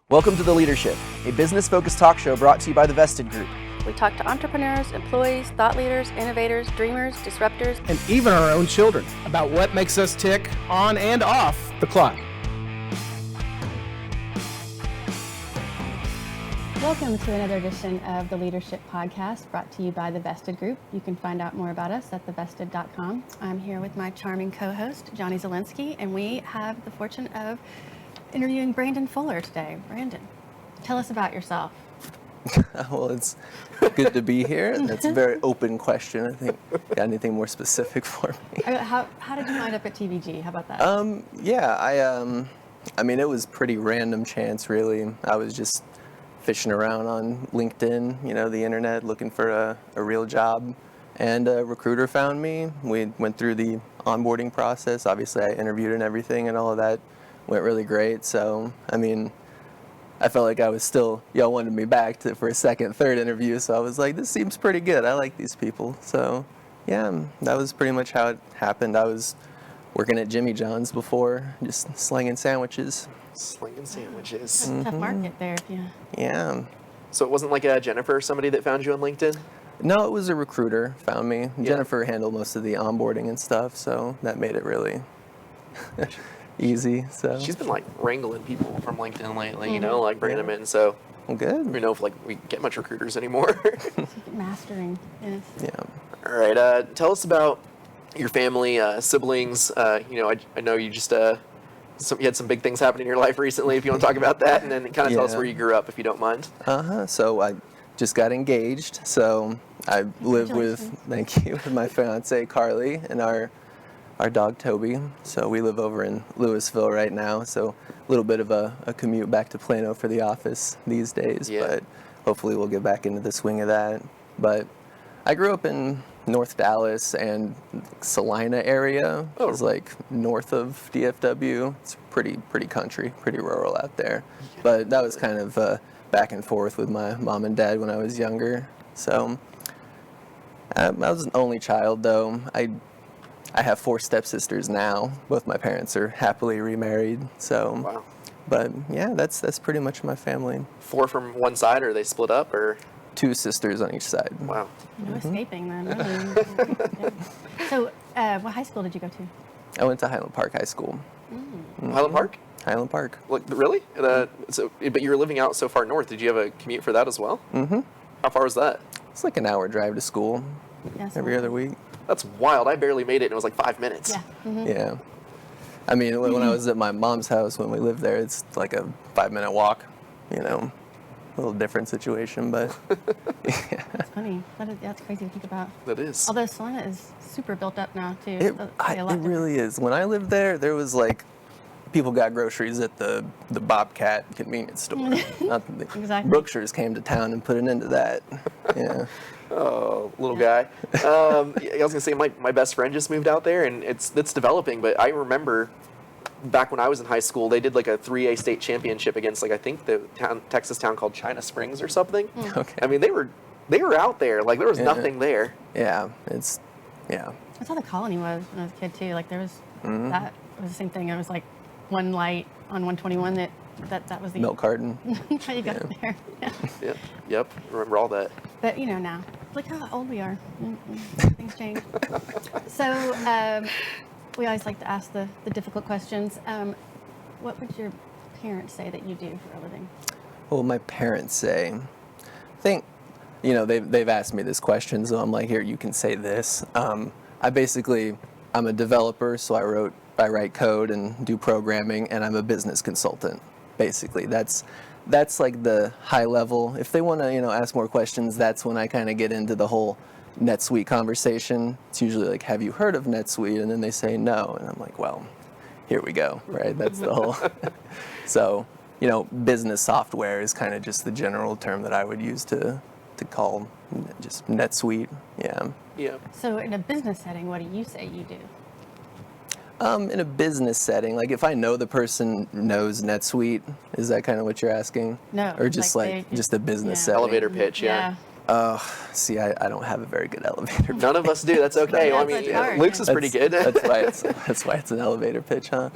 Welcome to The Leadership, a business-focused talk show brought to you by the Vested Group. We talk to entrepreneurs, employees, thought leaders, innovators, dreamers, disruptors, and even our own children about what makes us tick on and off the clock. Welcome to another edition of the Leadership Podcast brought to you by the Vested Group. You can find out more about us at thevested.com. I'm here with my charming co-host, Johnny Zielinski, and we have the fortune of interviewing Brandon Fuller today. Brandon, tell us about yourself. Well, it's good to be here. That's a very open question. I think. Got anything more specific for me? How did you wind up at TVG? How about that? I mean, it was pretty random chance, really. I was just fishing around on LinkedIn, the internet, looking for a real job. And a recruiter found me. We went through the onboarding process. Obviously, I interviewed and everything, and all of that went really great. So, I mean, I felt like I was still, y'all wanted me back for a second, third interview. So I was like, this seems pretty good. I like these people. So, yeah, that was pretty much how it happened. I was working at Jimmy John's before, just slinging sandwiches. Slinging sandwiches. That's a tough market there. Yeah. So it wasn't like Jennifer, somebody that found you on LinkedIn? No, it was a recruiter found me. Yeah. Jennifer handled most of the onboarding and stuff, so that made it really easy. So She's been wrangling people from LinkedIn lately, bringing them in. So well, good. I don't know if we get much recruiters anymore. Mastering. Yes. Yeah. All right. Tell us about your family, siblings. I know you just you had some big things happen in your life recently. If you want to talk about that, and then kind of tell us where you grew up, if you don't mind. So I just got engaged. So I live with my fiance Carly and our dog Toby. So we live over in Louisville right now. So a little bit of a commute back to Plano for the office these days. Yeah. But hopefully we'll get back into the swing of that. But I grew up in North Dallas and Salina area. Oh. It's north of DFW. It's pretty country, pretty rural out there. But that was kind of back and forth with my mom and dad when I was younger. So I was an only child, though. I have 4 stepsisters now. Both my parents are happily remarried. So, Wow. But yeah, that's pretty much my family. 4 from one side, or are they split up, or? 2 sisters on each side. Wow. No escaping then. Really. Yeah. So, what high school did you go to? I went to Highland Park High School. Highland Park? Highland Park. Really? But you were living out so far north. Did you have a commute for that as well? Mm-hmm. How far was that? It's like an hour drive to school every other week. That's wild. I barely made it, and it was 5 minutes. Yeah. Mm-hmm. Yeah. I mean, when I was at my mom's house when we lived there, it's like a 5-minute walk, A little different situation, but yeah. That's funny. That's crazy to think about. That is. Although Salina is super built up now, too. It really is. When I lived there was people got groceries at the Bobcat convenience store. Exactly. Brookshire's came to town and put an end to that. Yeah. Oh, little guy. I was going to say, my best friend just moved out there, and it's developing, but I remember back when I was in high school, they did a 3A state championship against I think the Texas town called China Springs or something. Okay. I mean, they were out there. There was nothing there. Yeah. That's how the colony was when I was a kid, too. There was that was the same thing. It was one light on 121 that was the milk carton. how you got there. Yeah. Yep. Remember all that. But now, look how old we are. Things change. So we always like to ask the difficult questions. What would your parents say that you do for a living? Well, my parents say, I think, they've asked me this question, so I'm like, here, you can say this. I'm a developer, so I write code and do programming, and I'm a business consultant. Basically, that's the high level. If they want to, ask more questions, that's when I kind of get into the whole NetSuite conversation. It's usually have you heard of NetSuite? And then they say no, and I'm like, well, here we go, right? That's the whole. So, business software is kind of just the general term that I would use to call just NetSuite. Yeah. Yeah. So in a business setting, what do you say you do? In a business setting, if I know the person knows NetSuite, is that kind of what you're asking? No. Or just just a business setting? Elevator pitch, yeah. See, I don't have a very good elevator pitch. None of us do. That's okay. Yeah, Well, I mean, hard. Luke's is pretty good. That's why it's an elevator pitch, huh?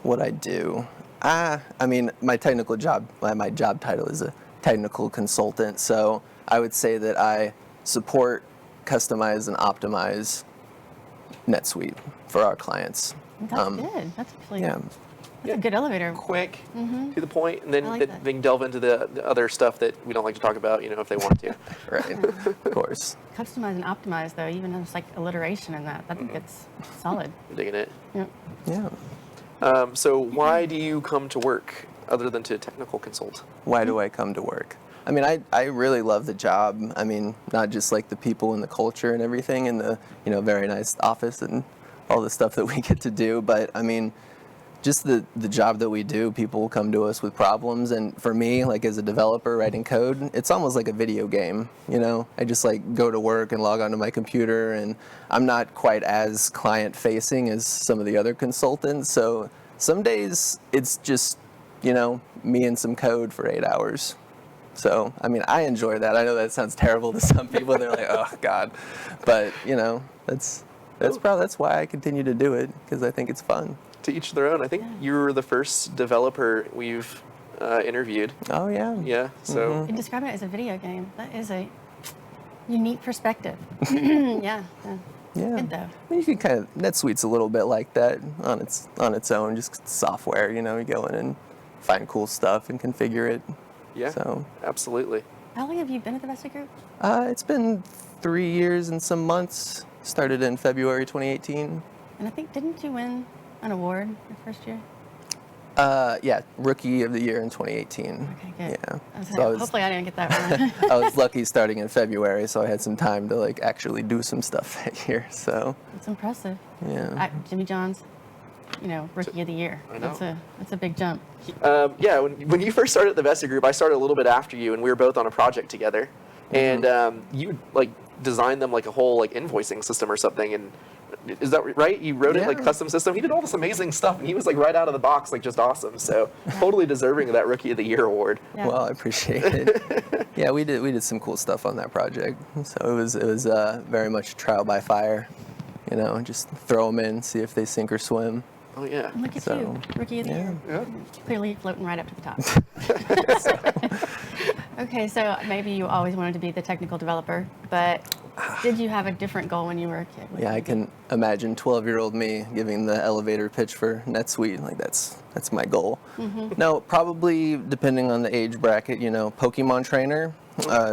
What I do? I mean, my job title is a technical consultant, so I would say that I support, customize, and optimize NetSuite for our clients. That's good. That's really Yeah. That's a good elevator. Quick, to the point, and then I like then that. they can delve into the other stuff that we don't like to talk about, if they want to. Right. Of course. Customize and optimize, though, even if it's like alliteration in that, I think it's solid. I'm digging it. Yeah. Yeah. So why do you come to work other than to technical consult? Why do I come to work? I mean, I really love the job. I mean, not just like the people and the culture and everything and the, very nice office and all the stuff that we get to do, but I mean, just the job that we do, people come to us with problems, and for me, like as a developer writing code, it's almost like a video game, I just like go to work and log onto my computer, and I'm not quite as client facing as some of the other consultants, so some days it's just, me and some code for 8 hours. So, I mean, I enjoy that. I know that sounds terrible to some people. They're like, oh God, but that's why I continue to do it, because I think it's fun. To each their own. I think you were the first developer we've interviewed. Oh yeah. Yeah. So And describing it as a video game, that is a unique perspective. Yeah. Yeah. Good, though. You can kind of, NetSuite's a little bit like that on its own, just software, you go in and find cool stuff and configure it. yeah, So, absolutely. How long have you been at the Vesta Group? it's been 3 years and some months. Started in February 2018. And I think, didn't you win an award your first year? Yeah, Rookie of the Year in 2018. Okay, good. Yeah. So hopefully I didn't get that wrong. I was lucky starting in February, so I had some time to like actually do some stuff that year. So, It's impressive. yeah. Jimmy John's, Rookie of the Year. I know. That's a big jump. Yeah, when you first started at the Vesta Group, I started a little bit after you, and we were both on a project together. And you like designed them like a whole like invoicing system or something. And is that right? You wrote it like Yeah. custom system. He did all this amazing stuff, and he was like right out of the box, like just awesome. So totally deserving of that Rookie of the Year award. Yeah. Well, I appreciate it. Yeah, we did some cool stuff on that project. So it was very much trial by fire. Just throw them in, see if they sink or swim. Oh yeah. Look at So, you, Rookie of the Year. Yeah. Clearly floating right up to the top. Okay, so maybe you always wanted to be the technical developer, but did you have a different goal when you were a kid? What Yeah, did I you can imagine 12-year-old me giving the elevator pitch for NetSuite. Like that's my goal. No, probably depending on the age bracket. Pokemon trainer,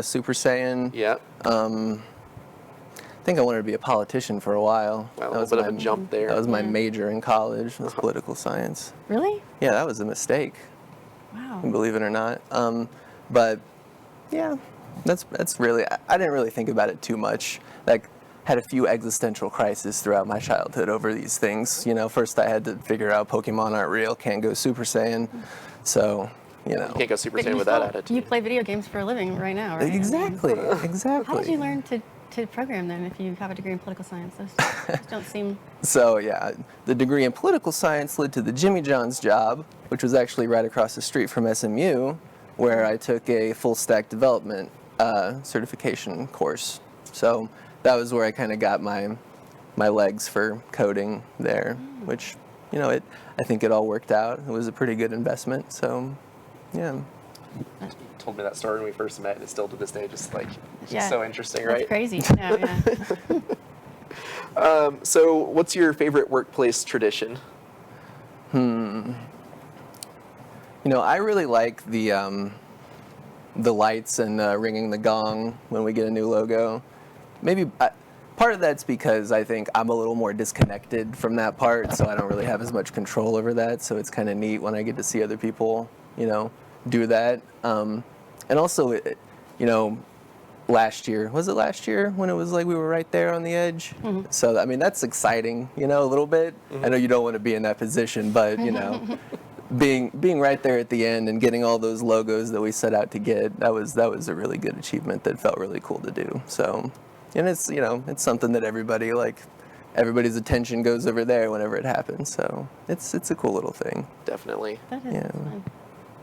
Super Saiyan. Yeah. I think I wanted to be a politician for a while. Wow, a little bit of a jump there. That was my Yeah. major in college, was political science. do? Really? Yeah, that was a mistake, Wow. believe it or not. But yeah, that's really, I didn't really think about it too much. Like, had a few existential crises throughout my childhood over these things. First I had to figure out Pokemon aren't real, can't go Super Saiyan. So, You can't go Super But Saiyan you with that still- attitude. You play video games for a living right now, right? Exactly, I mean, exactly. How did you learn to program then if you have a degree in political science? Those don't seem... So yeah, the degree in political science led to the Jimmy John's job, which was actually right across the street from SMU, where I took a full stack development certification course. So that was where I kind of got my legs for coding there, which I think it all worked out. It was a pretty good investment. So yeah. You told me that story when we first met, and it's still to this day just like it's Yeah. just so interesting, That's right? crazy. Yeah. So what's your favorite workplace tradition? I really like the lights and ringing the gong when we get a new logo. Maybe part of that's because I think I'm a little more disconnected from that part, so I don't really have as much control over that. So it's kind of neat when I get to see other people, do that. And also, last year when it was like we were right there on the edge? So, I mean, that's exciting, a little bit. I know you don't want to be in that position, but, being right there at the end and getting all those logos that we set out to get, that was a really good achievement that felt really cool to do. So, and it's, it's something that everybody's attention goes over there whenever it happens. So it's a cool little thing. Definitely. That is Yeah.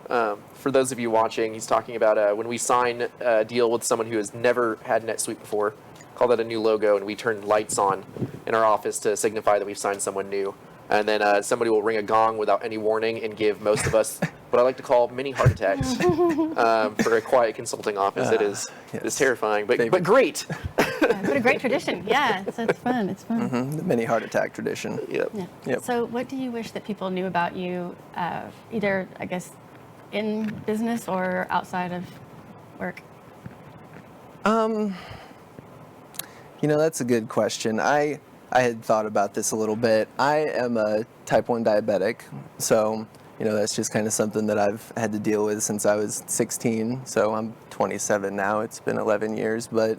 fun. For those of you watching, he's talking about when we sign a deal with someone who has never had NetSuite before, call that a new logo, and we turn lights on in our office to signify that we've signed someone new. And then somebody will ring a gong without any warning and give most of us what I like to call mini heart attacks for a quiet consulting office. It's Yes. terrifying, but great. What a great tradition. Yeah, it's fun. It's fun. The mini heart attack tradition. Yep. Yeah. Yep. So, what do you wish that people knew about you, either, I guess, in business or outside of work? That's a good question. I had thought about this a little bit. I am a type 1 diabetic, so that's just kind of something that I've had to deal with since I was 16. So I'm 27 now. It's been 11 years, but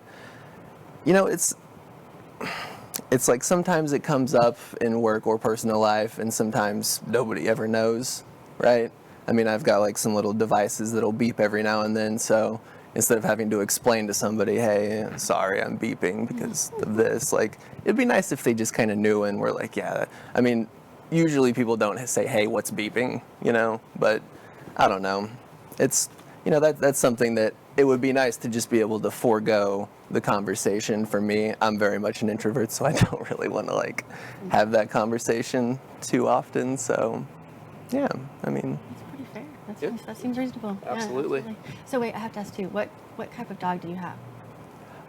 it's like sometimes it comes up in work or personal life, and sometimes nobody ever knows, right? I mean, I've got like some little devices that'll beep every now and then, so instead of having to explain to somebody, hey, sorry, I'm beeping because of this, like, it'd be nice if they just kind of knew and were like, yeah. I mean, usually people don't say, hey, what's beeping, but I don't know. It's, that's something that it would be nice to just be able to forego the conversation. For me, I'm very much an introvert, so I don't really want to like have that conversation too often. So, yeah, I mean. Pretty fair. Yeah. That seems reasonable. Yeah, Absolutely. So wait, I have to ask too. What type of dog do you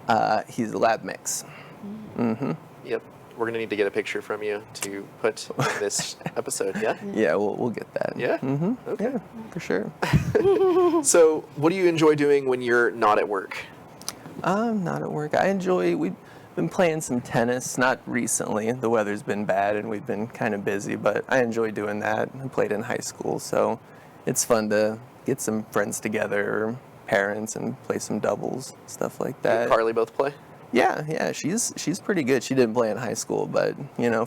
have? He's a lab mix. Yep. We're gonna need to get a picture from you to put in this episode. Yeah. Yeah, we'll get that. Yeah. Okay. Yeah, for sure. So, what do you enjoy doing when you're not at work? Not at work. We've been playing some tennis, not recently. The weather's been bad and we've been kind of busy, but I enjoy doing that. I played in high school, so it's fun to get some friends together, or parents, and play some doubles, stuff like You that. and Carly both play? Yeah, she's pretty good. She didn't play in high school, but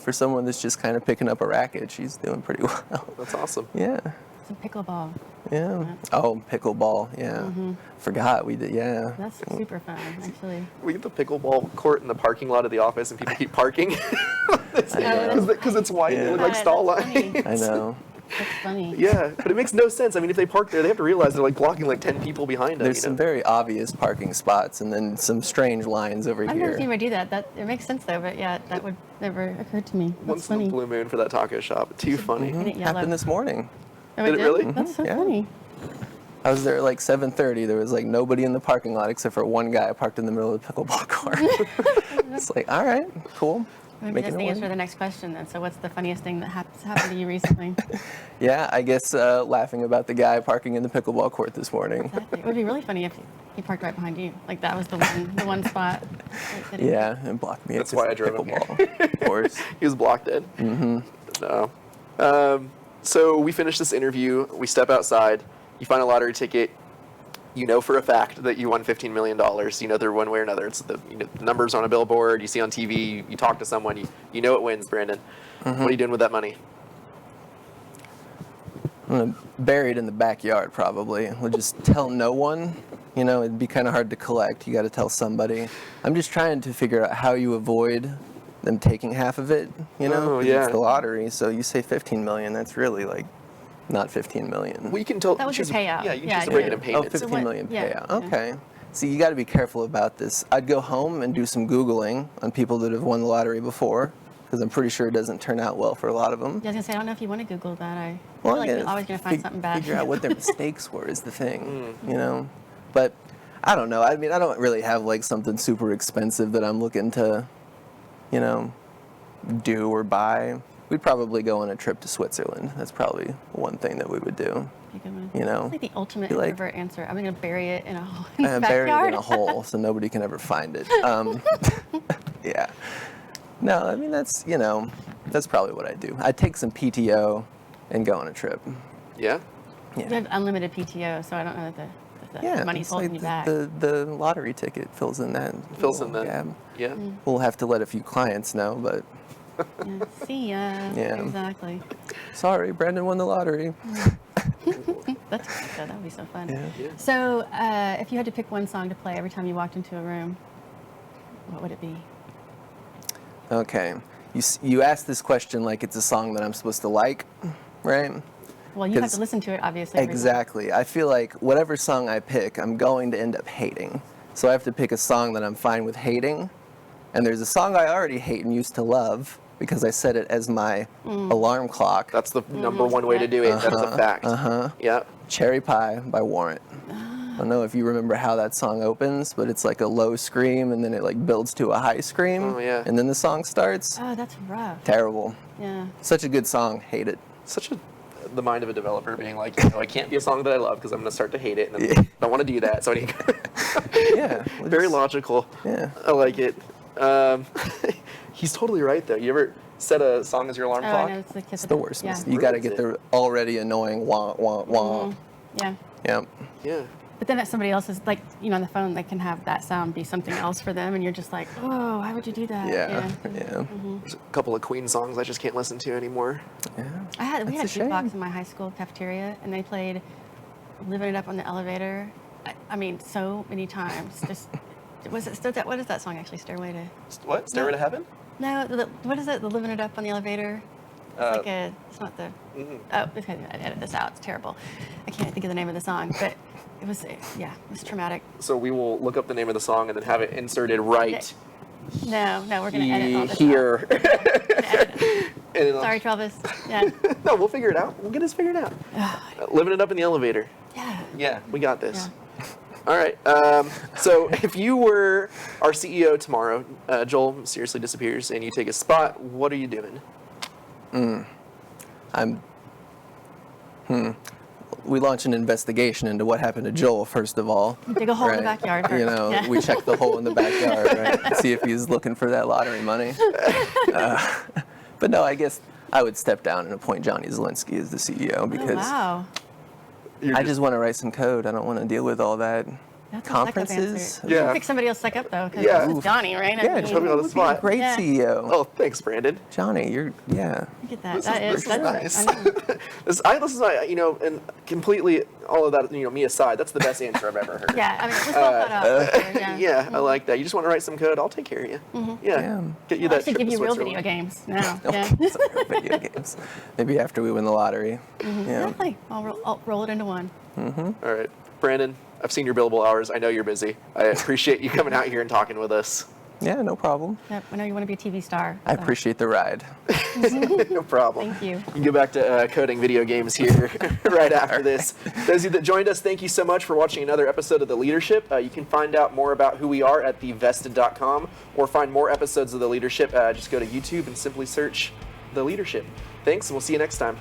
for someone that's just kind of picking up a racket, she's doing pretty well. That's awesome. Yeah. Some pickleball. Yeah. Oh, pickleball. Yeah. Forgot we did. Yeah. That's super fun, actually. We get the pickleball court in the parking lot of the office, and people keep parking because it's white and they look like stall That's lines. funny. I know. That's funny. Yeah, but it makes no sense. I mean, if they park there, they have to realize they're like blocking like 10 people behind them. There's some very obvious parking spots, and then some strange lines over I've never seen here. anybody do that. It makes sense though, but yeah, that would never occur to me. That's Once in funny. the blue moon for that taco shop. Too funny. Paint it yellow. Happened this morning. Oh, Did it really? That's so Yeah. funny. I was there at like 7:30. There was like nobody in the parking lot except for one guy parked in the middle of the pickleball court. It's like, all right, cool. Maybe Making that's it the answer work. to the next question then. So what's the funniest thing that happened to you recently? Yeah, I guess laughing about the guy parking in the pickleball court this morning. Exactly. It would be really funny if he parked right behind you. Like that was the one spot. that he- Yeah, and blocked me. That's at why the I drove him here. pickleball, of course. He was blocked in. No. So we finish this interview. We step outside. You find a lottery ticket. You know for a fact that you won $15 million. You know they're one way or another. It's the numbers on a billboard. You see on TV. You talk to someone. You know it wins, Brandon. What are you doing with that money? I'm gonna bury it in the backyard probably. We'll just tell no one. It'd be kind of hard to collect. You got to tell somebody. I'm just trying to figure out how you avoid them taking half of it. Oh, 'cause yeah. It's the lottery, so you say 15 million. That's really like not 15 million. We can tell. That was your choose- payout. Yeah, you Yeah, choose to break it yeah. in Oh, payments. 15 what- million yeah, payout. yeah. Okay. See, you got to be careful about this. I'd go home and do some Googling on people that have won the lottery before, because I'm pretty sure it doesn't turn out well for a lot of them. Yeah, I was gonna say I don't know if you want to Google that. I Well, feel like yeah, you're always gonna find something bad. Figure out what their mistakes were is the thing, But I don't know. I mean, I don't really have like something super expensive that I'm looking to, do or buy. We'd probably go on a trip to Switzerland. That's probably one thing that we would do. Good one. You know, It's like the ultimate be like- introvert answer. I'm gonna bury it in a hole in the Buried backyard. in a hole so nobody can ever find it. Yeah. No, I mean that's probably what I do. I'd take some PTO and go on a trip. Yeah. You have unlimited PTO, so I don't know that the Yeah, money's it's holding like you back. the lottery ticket fills in that. Fills in little that. gap. Yeah. We'll have to let a few clients know, but Yeah, see ya. Yeah. Exactly. sorry, Brandon won the lottery. That's good. That would be so fun. Yeah. Yeah. So, if you had to pick one song to play every time you walked into a room, what would it be? Okay. You asked this question like it's a song that I'm supposed to like, right? Well, you have 'Cause- to listen to it, obviously. every time. Exactly. I feel like whatever song I pick, I'm going to end up hating. So I have to pick a song that I'm fine with hating. And there's a song I already hate and used to love, because I set it as my alarm clock. That's the number one way to do it. That's a fact. Yeah. Cherry Pie by Warrant. I don't know if you remember how that song opens, but it's like a low scream and then it like builds to a high scream. Oh, yeah. And then the song starts. Oh, that's rough. Terrible. Yeah. Such a good song. Hate it. The mind of a developer being like, you know, it can't be a song that I love because I'm going to start to hate it, and I don't want to do that. So I need. Yeah. Very logical. Yeah. I like it. He's totally right though. You ever set a song as your alarm Oh, clock? I know, it's the kiss It's of the death. worst. Yeah. You got to get the already annoying wah, wah, wah. Yeah. Yep. Yeah. But then if somebody else is like, you know, on the phone, they can have that sound be something else for them, and you're just like, oh, why would you do that? Yeah. There's a couple of Queen songs I just can't listen to anymore. We had a That's a shame. jukebox in my high school cafeteria, and they played "Living It Up" on the elevator. I mean, so many times. Just was it still that? What is that song actually? Stairway to? What? Stairway to Heaven? No, what is it? The "Living It Up" on the elevator. It's like a. It's not the. Oh, okay, I edit this out. It's terrible. I can't think of the name of the song, but it was it was traumatic. So we will look up the name of the song and then have it inserted right No, we're gonna edit all this here. And it'll- Sorry, Travis. Yeah. No, we'll figure it out. We'll get this figured out. Living it up in the elevator. Yeah. Yeah, we got this. Yeah. All right. So if you were our CEO tomorrow, Joel seriously disappears, and you take his spot, what are you doing? We launch an investigation into what happened to Joel, first of all. Dig a hole in the backyard first. You know, Yeah. we check the hole in the backyard, right? See if he's looking for that lottery money. But no, I guess I would step down and appoint Johnny Zielinski as the CEO because Oh, wow. I just want to write some code. I don't want to deal with all that That's a conferences. psychopath. Yeah. Pick somebody else to suck up though, because Yeah. this is Johnny, right? I Yeah, mean, Put me on the spot. Great Yeah. CEO. Oh, thanks, Brandon. Johnny, you're, yeah. look at that. This That is is nice. I know. This is you know, and completely all of that, you know, me aside, that's the best answer I've ever heard. Yeah, I mean, it was well thought out. for sure, Yeah, I like that. You just want to write some code, I'll take care of you. Yeah, Damn. get you Well, I that should trip give to you real Switzerland. video games now. Yeah. Some real video games. Maybe after we win the lottery. Yeah. Definitely. I'll roll it into one. All right, Brandon, I've seen your billable hours. I know you're busy. I appreciate you coming out here and talking with us. Yeah, no problem. Yep, I know you want to be a TV star. I so appreciate the ride. No problem. Thank you. You can go back to coding video games here right after this. Those of you that joined us, thank you so much for watching another episode of The Leadership. You can find out more about who we are at thevested.com or find more episodes of The Leadership. Just go to YouTube and simply search The Leadership. Thanks, and we'll see you next time.